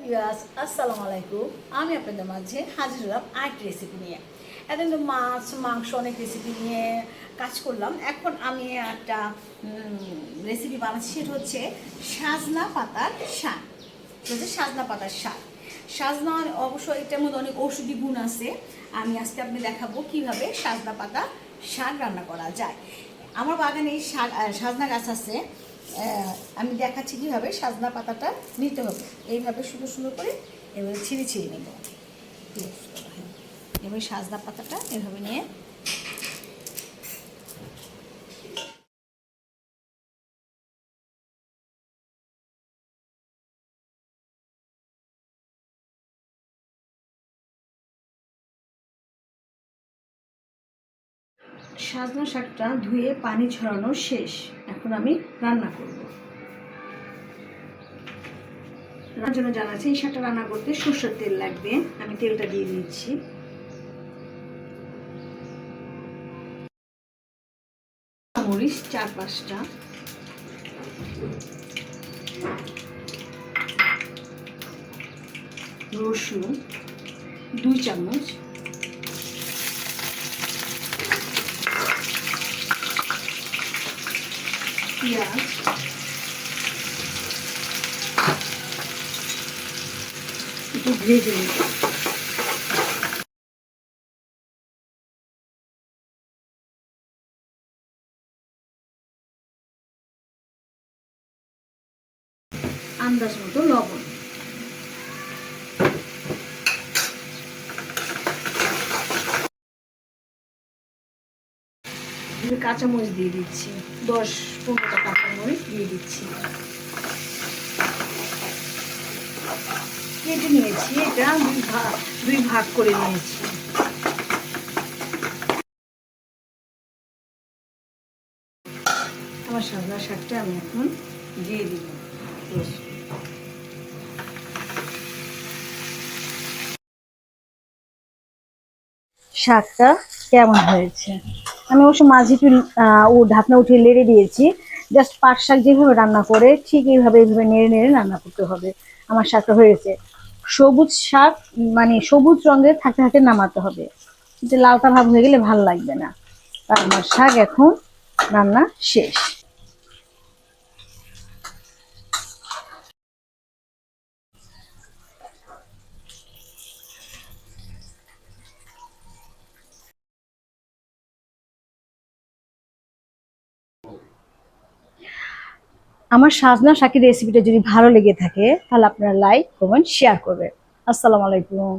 Viewers আসসালামু আলাইকুম। আমি আপনাদের মাঝে হাজির হলাম আরেকটি রেসিপি নিয়ে। এতদিন তো মাছ মাংস অনেক রেসিপি নিয়ে কাজ করলাম। এখন আমি একটা রেসিপি বানাচ্ছি, সেটা হচ্ছে সাজনা পাতার শাক। সাজনা পাতার শাক, সাজনা অবশ্যই এটার মধ্যে অনেক ঔষধি গুণ আছে। আমি আজকে আপনি দেখাবো কিভাবে সাজনা পাতা শাক রান্না করা যায়। আমার বাগানে শাক সাজনা গাছ আছে। আমি দেখাচ্ছি কীভাবে সাজনা পাতাটা নিতে হবে। এইভাবে সুন্দর সুন্দর করে এভাবে ছিঁড়ে ছিঁড়ে নেব। এভাবে সাজনা পাতাটা এভাবে নিয়ে সাজনা শাকটা ধুয়ে পানি ঝরানো শেষ। এখন আমি রান্না করব। রান্নার জন্য জানা আছে, এই শাকটা রান্না করতে সরষের তেল লাগবে। আমি তেলটা দিয়ে দিচ্ছি। মরিচ 4-5টা, রসুন 2 চামচ, পেঁয়াজ একটু ভেজে নেব। আন্দাজ মতো লবণ, কাঁচামরিচ দিয়ে দিচ্ছি। 10-15টা কাঁচামরিচ দিয়ে দিচ্ছি। কেটে নিয়েছি, এটা দুই ভাগ করে নিয়েছি। আমার সাজনা শাকটা আমি এখন দিয়ে দিব। শাকটা কেমন হয়েছে? আমি অবশ্য মাঝে একটু ঢাকনা উঠিয়ে নেড়ে দিয়েছি। জাস্ট পাট শাক যেভাবে রান্না করে ঠিক এইভাবে নেড়ে নেড়ে রান্না করতে হবে। আমার শাকটা হয়েছে। সবুজ শাক মানে সবুজ রঙের থাকতে থাকতে নামাতে হবে, কিন্তু লালটা ভাব হয়ে গেলে ভালো লাগবে না। আর আমার শাক এখন রান্না শেষ। আমার সাজনা শাকের রেসিপিটা যদি ভালো লেগে থাকে তাহলে আপনারা লাইক কমেন্ট শেয়ার করবেন। আসসালামু আলাইকুম।